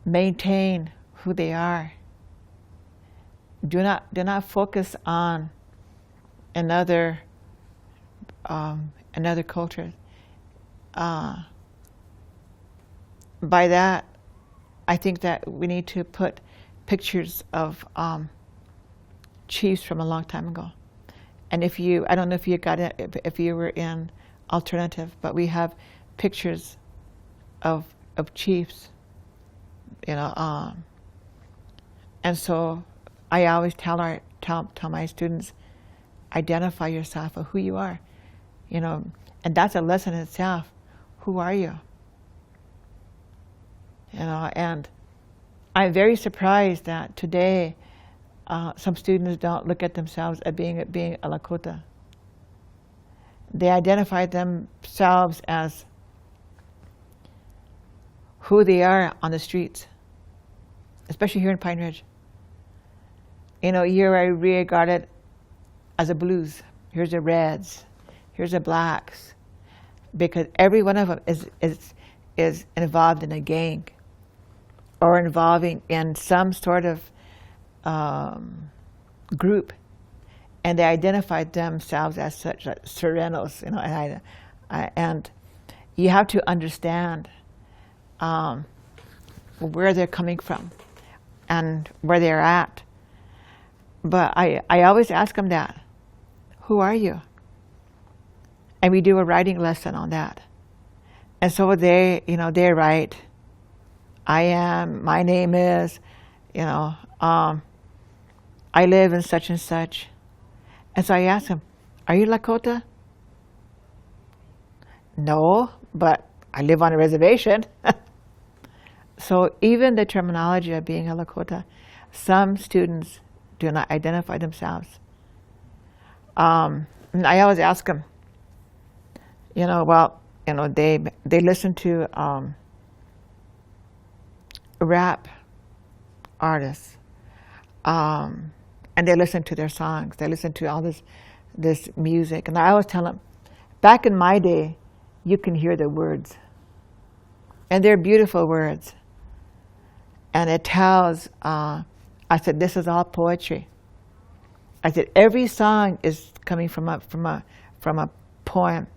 maintain who they are. Do not focus on another culture. By that, I think that we need to put pictures of chiefs from a long time ago. And I don't know if you got it, if you were in alternative, but we have pictures of chiefs, and so I always tell my students, identify yourself of who you are, and that's a lesson in itself. Who are you? And I'm very surprised that today some students don't look at themselves as being a Lakota. They identify themselves as who they are on the streets, especially here in Pine Ridge. Here I regard it as a blues. Here's the reds, here's the blacks, because every one of them is involved in a gang or involving in some sort of group, and they identified themselves as such, like serenos, and you have to understand where they're coming from and where they're at. But I always ask them that, who are you? And we do a writing lesson on that. And so they write, my name is, I live in such and such. And so I ask them, are you Lakota? No, but I live on a reservation. So even the terminology of being a Lakota, some students do not identify themselves. And I always ask them, they listen to rap artists, and they listen to their songs. They listen to all this music, and I always tell them, back in my day, you can hear the words, and they're beautiful words. And it tells. I said, this is all poetry. I said, every song is coming from a poem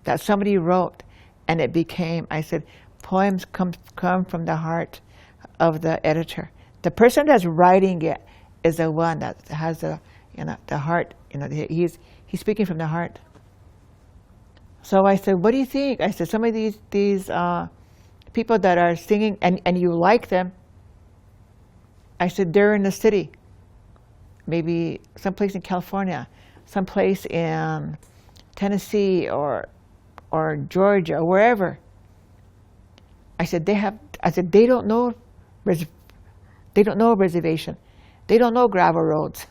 that somebody wrote, and it became. I said, poems come from the heart of the editor. The person that's writing it is the one that has the heart. He's speaking from the heart. So I said, what do you think? I said, some of these people that are singing, and you like them. I said, they're in the city, maybe someplace in California, someplace in Tennessee or Georgia or wherever. I said, they don't know reservation. They don't know gravel roads.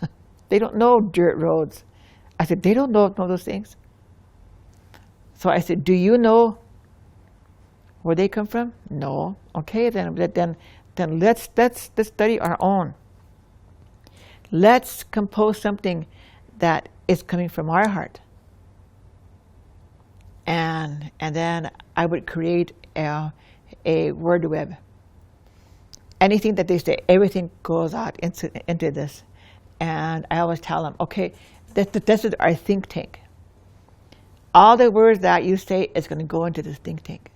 They don't know dirt roads. I said, they don't know those things. So I said, do you know where they come from? No. Okay, then let's study our own. Let's compose something that is coming from our heart. And then I would create a word web. Anything that they say, everything goes out into this. And I always tell them, okay, this is our think tank. All the words that you say is going to go into this think tank.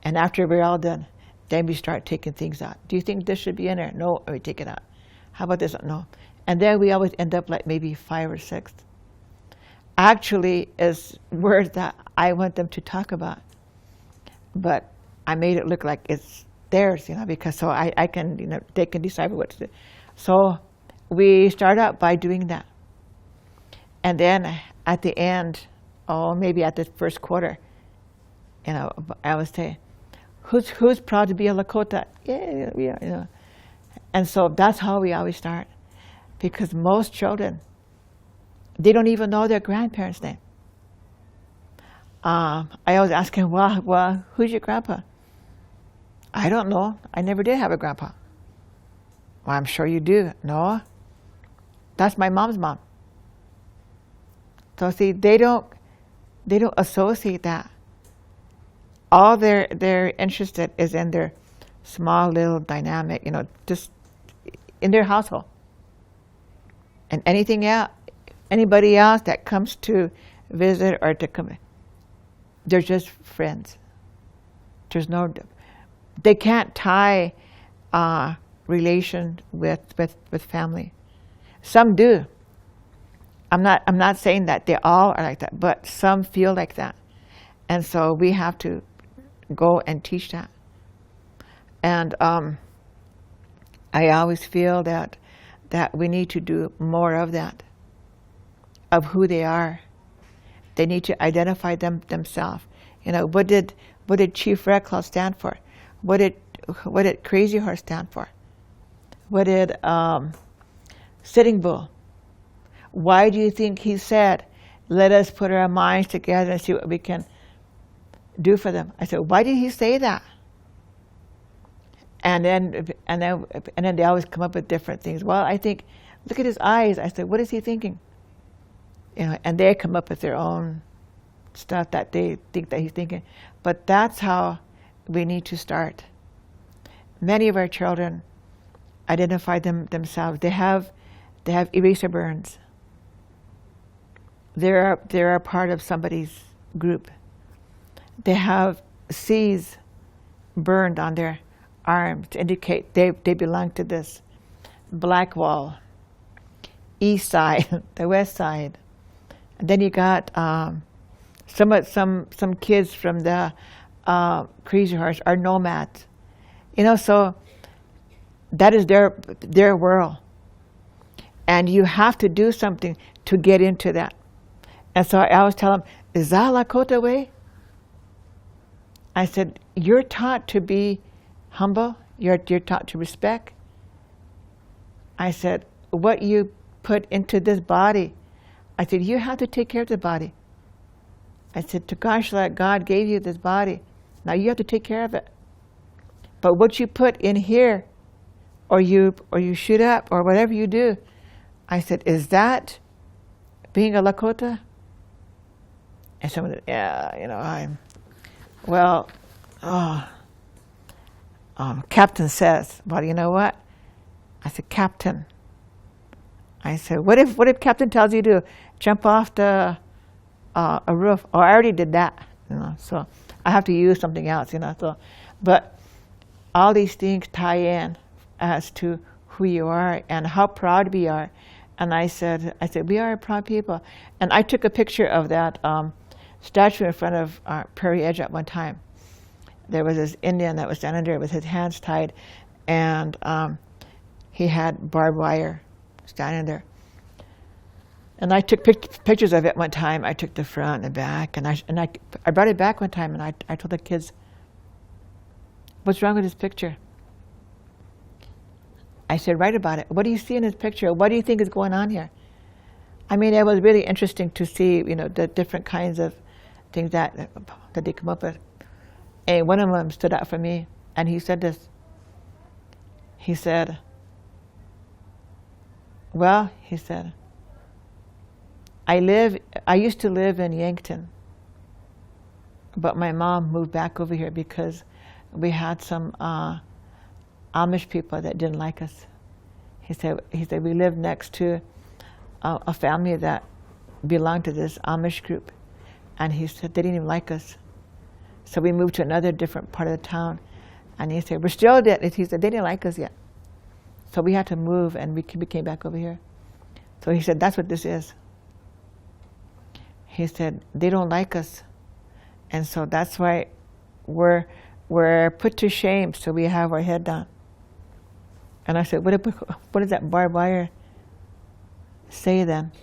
And after we're all done, then we start taking things out. Do you think this should be in there? No, or we take it out. How about this? No. And then we always end up like maybe 5 or 6. Actually, is words that I want them to talk about. But I made it look like it's theirs, because so I can, they can decide what to do. So we start out by doing that. And then at the end, maybe at the first quarter, I would say, who's proud to be a Lakota? Yeah. And so that's how we always start. Because most children, they don't even know their grandparents' name. I always ask him, well, who's your grandpa? I don't know. I never did have a grandpa. Well, I'm sure you do. No, that's my mom's mom. So see, they don't associate that. All they're interested is in their small little dynamic, just in their household. And anything else, anybody else that comes to visit or to come, they're just friends. There's no, they can't tie relation with family. Some do. I'm not saying that they all are like that, but some feel like that. And so we have to go and teach that. And I always feel that we need to do more of that, of who they are. They need to identify themselves. What did Chief Red Claw stand for? What did Crazy Horse stand for? What did Sitting Bull? Why do you think he said, "Let us put our minds together and see what we can do for them"? I said, why did he say that? And then they always come up with different things. Well, I think, look at his eyes. I said, what is he thinking? And they come up with their own stuff that they think that he's thinking. But that's how we need to start. Many of our children identify themselves. They have eraser burns. They're a part of somebody's group. They have C's burned on their arms to indicate they belong to this. Black Wall, East Side, the West Side. And then you got some kids from the Crazy Horse are nomads. So that is their world. And you have to do something to get into that. And so I always tell them, is that Lakota way? I said, you're taught to be humble. You're taught to respect. I said, what you put into this body, I said, you have to take care of the body. I said, Takashla, God gave you this body. Now you have to take care of it. But what you put in here, or you shoot up, or whatever you do, I said, is that being a Lakota? And someone said, yeah, Captain says, well, you know what? I said, Captain. I said, what if Captain tells you to jump off a roof? Oh, I already did that, so I have to use something else, so. But all these things tie in as to who you are and how proud we are. And I said, we are a proud people. And I took a picture of that statue in front of Prairie Edge at one time. There was this Indian that was standing there with his hands tied, and he had barbed wire standing there. And I took pictures of it one time. I took the front and the back, and I brought it back one time, and I told the kids, what's wrong with this picture? I said, write about it. What do you see in this picture? What do you think is going on here? I mean, it was really interesting to see, the different kinds of things that they come up with. And one of them stood out for me, and he said this. He said, I used to live in Yankton, but my mom moved back over here because we had some Amish people that didn't like us. He said we lived next to a family that belonged to this Amish group, and he said they didn't even like us. So we moved to another different part of the town, and he said, we're still there. He said, they didn't like us yet. So we had to move, and we came back over here. So he said, that's what this is. He said, they don't like us. And so that's why we're put to shame, so we have our head down. And I said, what does that barbed wire say then?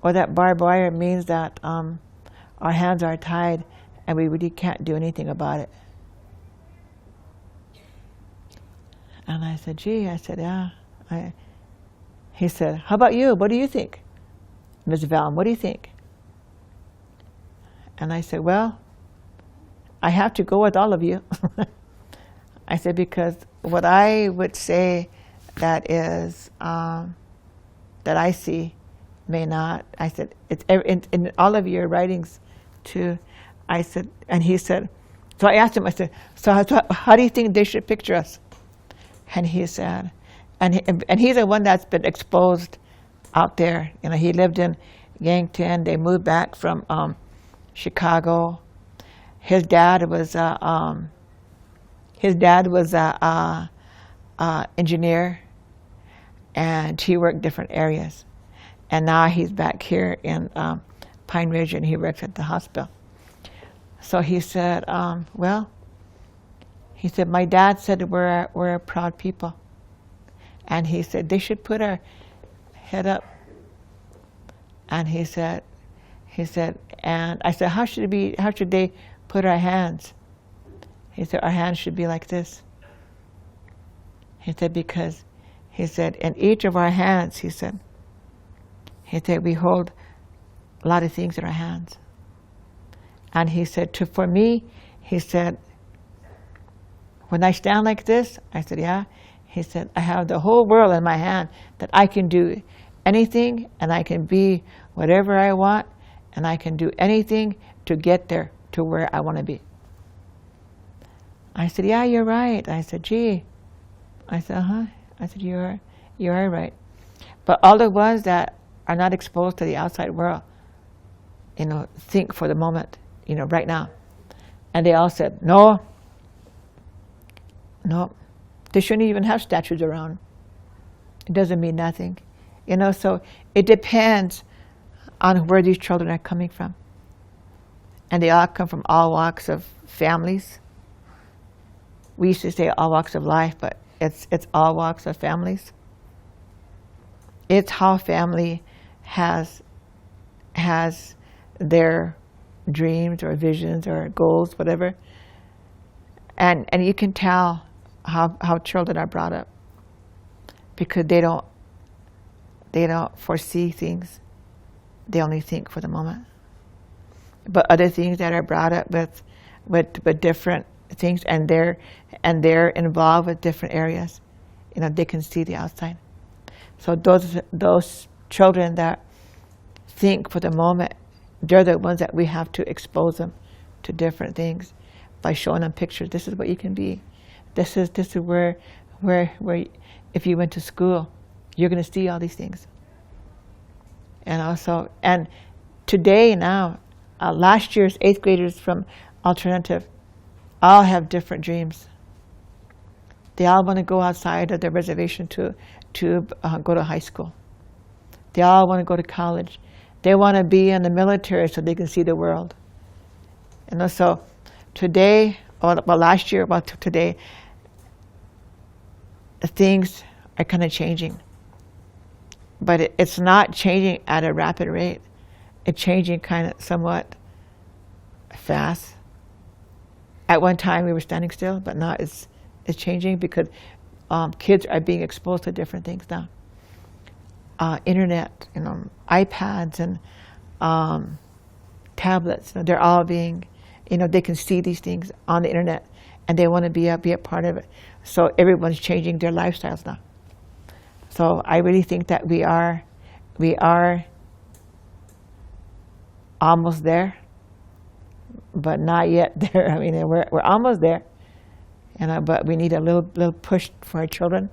Or that barbed wire means that our hands are tied, and we really can't do anything about it. And I said, gee, yeah. He said, how about you? What do you think? Ms. Velma, what do you think? And I said, well, I have to go with all of you. I said, because what I would say that is, that I see may not. I said, it's in all of your writings too. I said, and he said, So I asked him, I said, so how do you think they should picture us? And he said, and he's the one that's been exposed out there. You know, he lived in Yankton. They moved back from Chicago. His dad was a engineer, and he worked different areas. And now he's back here in Pine Ridge, and he works at the hospital. So he said, well, he said, my dad said we're a proud people. And he said, they should put our head up. And he said, and I said, how should they put our hands? He said, our hands should be like this. He said, because, he said, in each of our hands, he said, we hold a lot of things in our hands. And he said, for me, he said, when I stand like this, I said, yeah. He said, I have the whole world in my hand, that I can do anything, and I can be whatever I want, and I can do anything to get there to where I want to be. I said, yeah, you're right. I said, gee. I said, uh-huh. I said, you are right. But all the ones that are not exposed to the outside world, you know, think for the moment, you know, right now. And they all said, no, they shouldn't even have statues around. It doesn't mean nothing. You know, so it depends on where these children are coming from. And they all come from all walks of families. We used to say all walks of life, but it's all walks of families. It's how family has their dreams or visions or goals, whatever. And you can tell how children are brought up, because they don't foresee things. They only think for the moment. But other things that are brought up with different things, and they're involved with different areas, you know, they can see the outside. So those children that think for the moment, they're the ones that we have to expose them to different things by showing them pictures. This is what you can be. This is where if you went to school, you're going to see all these things. And today now, last year's 8th graders from alternative all have different dreams. They all want to go outside of their reservation to go to high school. They all want to go to college. They want to be in the military so they can see the world. And so today, last year, today, things are kind of changing. But it's not changing at a rapid rate. It's changing kind of somewhat fast. At one time we were standing still, but now it's changing because kids are being exposed to different things now. Internet, you know, iPads and tablets. You know, they're all being, you know, they can see these things on the internet, and they want to be a part of it. So everyone's changing their lifestyles now. So I really think that we are almost there, but not yet there. I mean, we're almost there, you know, but we need a little push for our children.